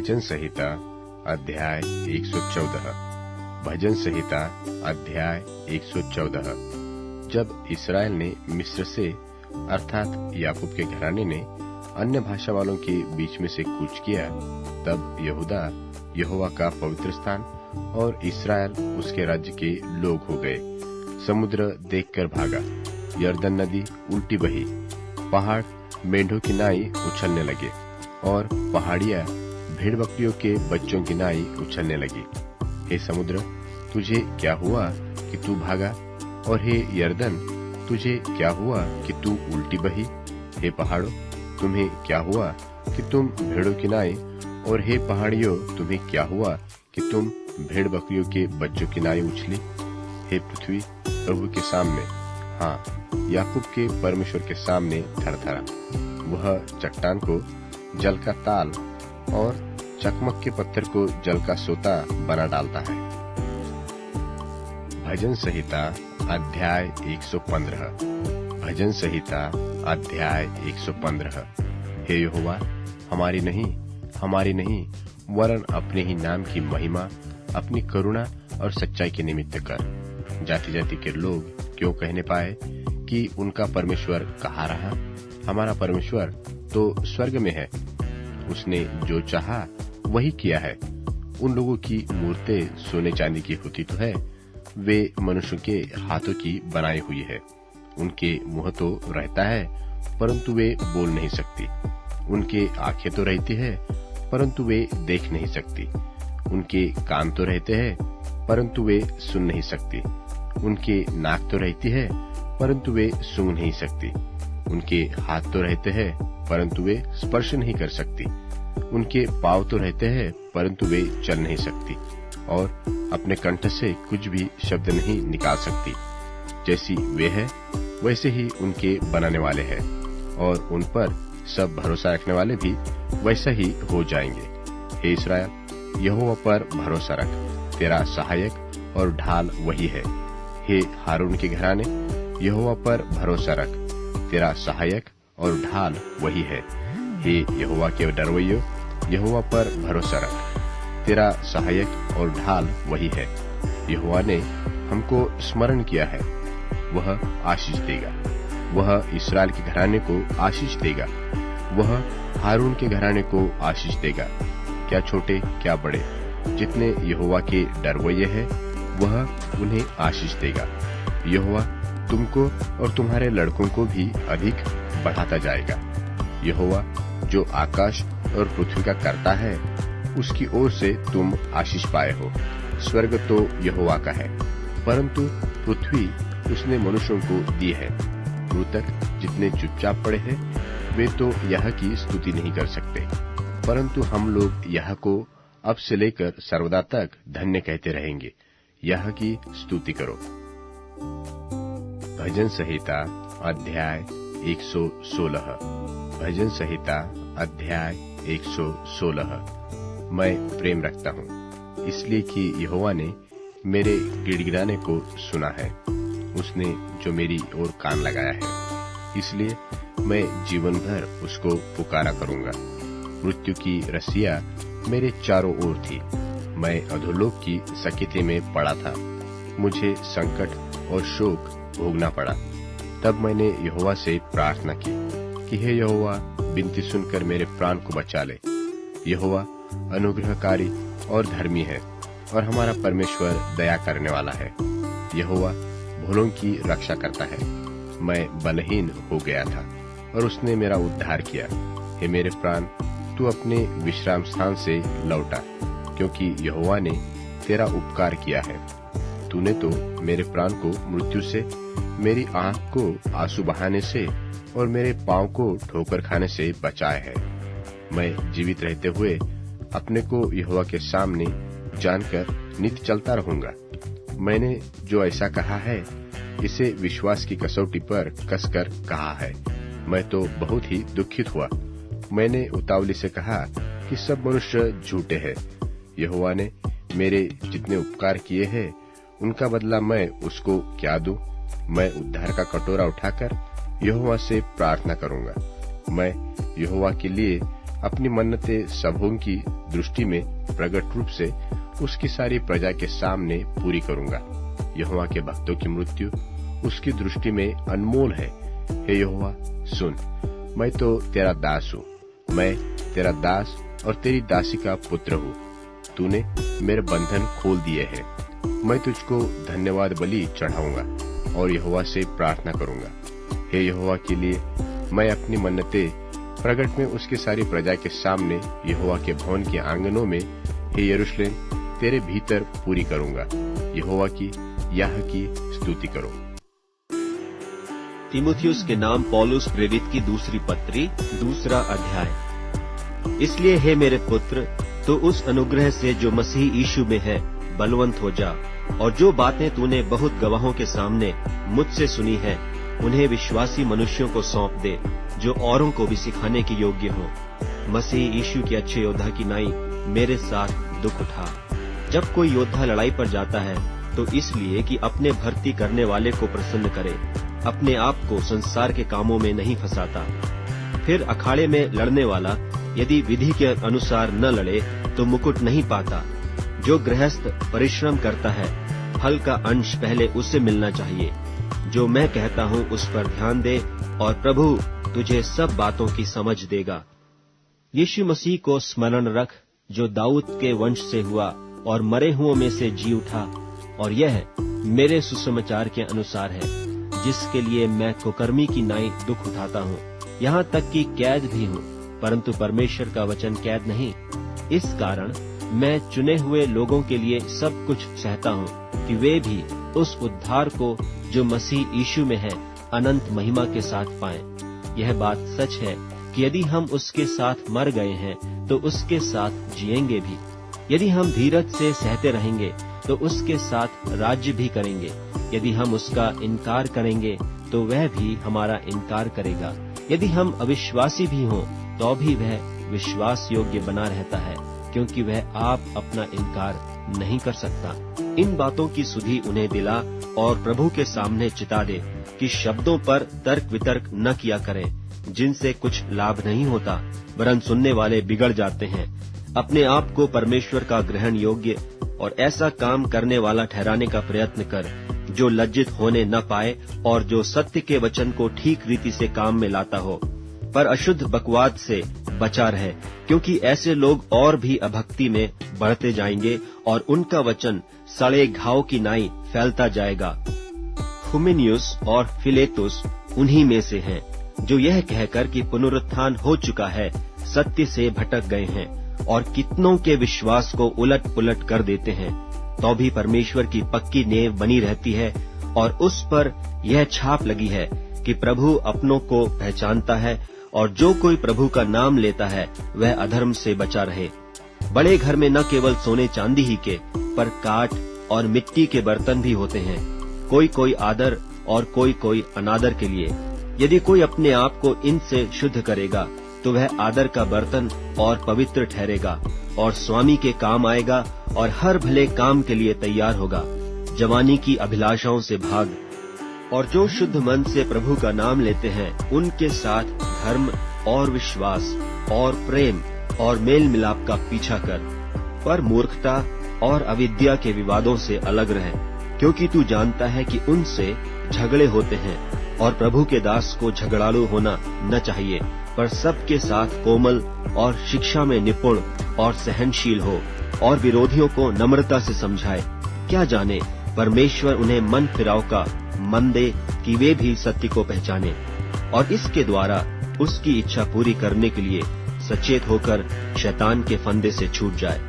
भजन संहिता अध्याय 114। भजन संहिता अध्याय 114। जब इस्राएल ने मिस्र से अर्थात याकूब के घराने ने अन्य भाषा वालों के बीच में से कूच किया, तब यहूदा यहोवा का पवित्र स्थान और इस्राएल उसके राज्य के लोग हो गए। समुद्र देखकर भागा, यरदन नदी उल्टी बही, पहाड़ मेंढों की नाई उछलने लगे और पहाड़ियां भेड़ बकरियों के बच्चों की नाई उछलने लगी। हे समुद्र, तुझे क्या हुआ कि तू भागा, और हे यरदन, तुझे क्या हुआ कि तू उल्टी बही। हे पहाड़ों, तुम्हें क्या हुआ कि तुम भेड़ों की नाई, और हे पहाड़ियों, तुम्हें क्या हुआ कि तुम भेड़ बकरियों के बच्चों की नाई उछली। हे पृथ्वी, प्रभु के सामने, हाँ, याकूब के परमेश्वर के सामने थरथरा। वह चट्टान को जल का ताल और चकमक के पत्थर को जल का सोता बना डालता है। भजन संहिता अध्याय 115। भजन संहिता अध्याय 115। हे यहोवा, हमारी नहीं वरन अपने ही नाम की महिमा अपनी करुणा और सच्चाई के निमित्त कर। जाति जाति के लोग क्यों कहने पाए कि उनका परमेश्वर कहाँ रहा। हमारा परमेश्वर तो स्वर्ग में है, उसने जो चाहा वही किया है। उन लोगों की मूर्तें सोने चांदी की होती तो है, वे मनुष्यों के हाथों की बनाई हुई है। उनके मुंह तो रहता है, परंतु वे बोल नहीं सकती। उनके आंखें तो रहती है, परंतु वे देख नहीं सकती। उनके कान तो रहते हैं, परंतु वे सुन नहीं सकती। उनके नाक तो रहती है, परंतु वे सूंघ नहीं सकती। उनके हाथ तो रहते हैं, परंतु वे स्पर्श नहीं कर सकती। उनके पांव तो रहते हैं, परंतु वे चल नहीं सकती, और अपने कंठ से कुछ भी शब्द नहीं निकाल सकती। जैसी वे है, वैसे ही उनके बनाने वाले हैं, और उन पर सब भरोसा रखने वाले भी वैसा ही हो जाएंगे। हे इस्राएल, यहोवा पर भरोसा रख, तेरा सहायक और ढाल वही है। हे हारून के घराने, यहोवा पर भरोसा रख, तेरा सहायक और ढाल वही है। हे यहोवा के डरवैयो, यहोवा पर भरोसा रख, तेरा सहायक और ढाल वही है। यहोवा ने हमको स्मरण किया है, वह आशीष देगा। वह इस्राएल के घराने को आशीष देगा, वह हारून के घराने को आशीष देगा। क्या छोटे क्या बड़े, जितने यहोवा के डरवैये हैं, वह उन्हें आशीष देगा। यहोवा तुमको और तुम्हारे लड़कों को भी अधिक बढ़ाता जाएगा। यहोवा जो आकाश और पृथ्वी का करता है, उसकी ओर से तुम आशीष पाए हो। स्वर्ग तो यहोवा का है, परंतु पृथ्वी उसने मनुष्यों को दी है। मृतक जितने चुपचाप पड़े हैं, वे तो यह की स्तुति नहीं कर सकते, परंतु हम लोग यह को अब से लेकर सर्वदा तक धन्य कहते रहेंगे। यह की स्तुति करो। भजन संहिता अध्याय 116। भजन संहिता अध्याय 116। मैं प्रेम रखता हूँ, इसलिए कि यहोवा ने मेरे गिड़गिड़ाने को सुना है। उसने जो मेरी ओर कान लगाया है, इसलिए मैं जीवन भर उसको पुकारा करूंगा। मृत्यु की रस्सियां मेरे चारों ओर थी, मैं अधोलोक की सकीते में पड़ा था। मुझे संकट और शोक भोगना पड़ा। तब मैंने यहोवा से प्रार्थना की कि हे यहोवा, विनती सुनकर मेरे प्राण को बचा ले। यहोवा अनुग्रहकारी और धर्मी है, और हमारा परमेश्वर दया करने वाला है। यहोवा भोलों की रक्षा करता है। मैं बलहीन हो गया था, और उसने मेरा उद्धार किया। हे मेरे प्राण, तू अपने विश्राम स्थान से लौटा, क्योंकि यहोवा ने तेरा उपकार किया है। तूने तो मेरे प्राण को मृत्यु से, मेरी आंख को आंसू बहाने से और मेरे पांव को ठोकर खाने से बचाया है। मैं जीवित रहते हुए अपने को यहोवा के सामने जानकर नित्य चलता रहूंगा। मैंने जो ऐसा कहा है, इसे विश्वास की कसौटी पर कसकर कहा है। मैं तो बहुत ही दुखित हुआ। मैंने उतावली से कहा कि सब मनुष्य झूठे हैं। यहोवा ने मेरे जितने उपकार किए हैं, उनका बदला मैं उसको क्या दूं। मैं उद्धार का कटोरा उठाकर यहोवा से प्रार्थना करूंगा। मैं यहोवा के लिए अपनी मन्नतें सबों की दृष्टि में प्रकट रूप से उसकी सारी प्रजा के सामने पूरी करूंगा। यहोवा के भक्तों की मृत्यु उसकी दृष्टि में अनमोल है। हे यहोवा सुन, मैं तो तेरा दास हूँ, मैं तेरा दास और तेरी दासी का पुत्र हूँ। तूने मेरे बंधन खोल दिए हैं। मैं तुझको धन्यवाद बलि चढ़ाऊंगा और यहोवा से प्रार्थना करूंगा। हे यहोवा के लिए मैं अपनी मन्नतें प्रगट में उसकी सारी प्रजा के सामने यहोवा के भवन के आंगनों में, हे यरूशलेम, तेरे भीतर पूरी करूंगा। यहोवा की याह की स्तुति करो। तीमुथियुस के नाम पौलुस प्रेरित की दूसरी पत्री, 2 अध्याय। इसलिए हे मेरे पुत्र, तो उस अनुग्रह से जो मसीह यीशु में है बलवंत हो जा, और जो बातें तूने बहुत गवाहों के सामने मुझसे सुनी है उन्हें विश्वासी मनुष्यों को सौंप दे, जो औरों को भी सिखाने के योग्य हो। मसीह यीशु के अच्छे योद्धा की नाई मेरे साथ दुख उठा। जब कोई योद्धा लड़ाई पर जाता है तो इसलिए कि अपने भर्ती करने वाले को प्रसन्न करे, अपने आप को संसार के कामों में नहीं फंसाता। फिर अखाड़े में लड़ने वाला यदि विधि के अनुसार न लड़े तो मुकुट नहीं पाता। जो गृहस्थ परिश्रम करता है, फल का अंश पहले उससे मिलना चाहिए। जो मैं कहता हूँ उस पर ध्यान दे, और प्रभु तुझे सब बातों की समझ देगा। यीशु मसीह को स्मरण रख, जो दाऊद के वंश से हुआ और मरे हुओं में से जी उठा, और यह मेरे सुसमाचार के अनुसार है, जिसके लिए मैं कुकर्मी की नाई दुख उठाता हूँ, यहाँ तक कि कैद भी हूँ, परंतु परमेश्वर का वचन कैद नहीं। इस कारण मैं चुने हुए लोगों के लिए सब कुछ सहता हूँ, कि वे भी उस उद्धार को जो मसीह यीशु में है अनंत महिमा के साथ पाएं। यह बात सच है कि यदि हम उसके साथ मर गए हैं तो उसके साथ जिएंगे भी। यदि हम धीरज से सहते रहेंगे तो उसके साथ राज्य भी करेंगे। यदि हम उसका इनकार करेंगे तो वह भी हमारा इनकार करेगा। यदि हम अविश्वासी भी हों तो भी वह विश्वास योग्य बना रहता है, क्योंकि वह आप अपना इनकार नहीं कर सकता। इन बातों की सुधि उन्हें दिला और प्रभु के सामने चिता दे कि शब्दों पर तर्क वितर्क न किया करें, जिनसे कुछ लाभ नहीं होता, वरन सुनने वाले बिगड़ जाते हैं। अपने आप को परमेश्वर का ग्रहण योग्य और ऐसा काम करने वाला ठहराने का प्रयत्न कर, जो लज्जित होने न पाए और जो सत्य के वचन को ठीक रीति से काम में लाता हो। पर अशुद्ध बकवाद से बचा रहे, क्योंकि ऐसे लोग और भी अभक्ति में बढ़ते जाएंगे और उनका वचन सड़े घाव की नाई फैलता जाएगा। हुमिनियुस और फिलेतुस उन्हीं में से हैं, जो यह कहकर कि पुनरुत्थान हो चुका है सत्य से भटक गए हैं और कितनों के विश्वास को उलट पुलट कर देते हैं। तो भी परमेश्वर की पक्की नींव बनी रहती है और उस पर यह छाप लगी है कि प्रभु अपनों को पहचानता है, और जो कोई प्रभु का नाम लेता है वह अधर्म से बचा रहे। बड़े घर में न केवल सोने चांदी ही के, पर काठ और मिट्टी के बर्तन भी होते हैं, कोई कोई आदर और कोई कोई अनादर के लिए। यदि कोई अपने आप को इनसे शुद्ध करेगा तो वह आदर का बर्तन और पवित्र ठहरेगा और स्वामी के काम आएगा और हर भले काम के लिए तैयार होगा। जवानी की अभिलाषाओं से भाग, और जो शुद्ध मन से प्रभु का नाम लेते हैं उनके साथ धर्म और विश्वास और प्रेम और मेल मिलाप का पीछा कर। पर मूर्खता और अविद्या के विवादों से अलग रहे, क्योंकि तू जानता है कि उनसे झगड़े होते हैं, और प्रभु के दास को झगड़ालू होना न चाहिए, पर सबके साथ कोमल और शिक्षा में निपुण और सहनशील हो, और विरोधियों को नम्रता से समझाए। क्या जाने परमेश्वर उन्हें मन फिराव का मन दे कि वे भी सत्य को पहचाने, और इसके द्वारा उसकी इच्छा पूरी करने के लिए सचेत होकर शैतान के फंदे से छूट जाए।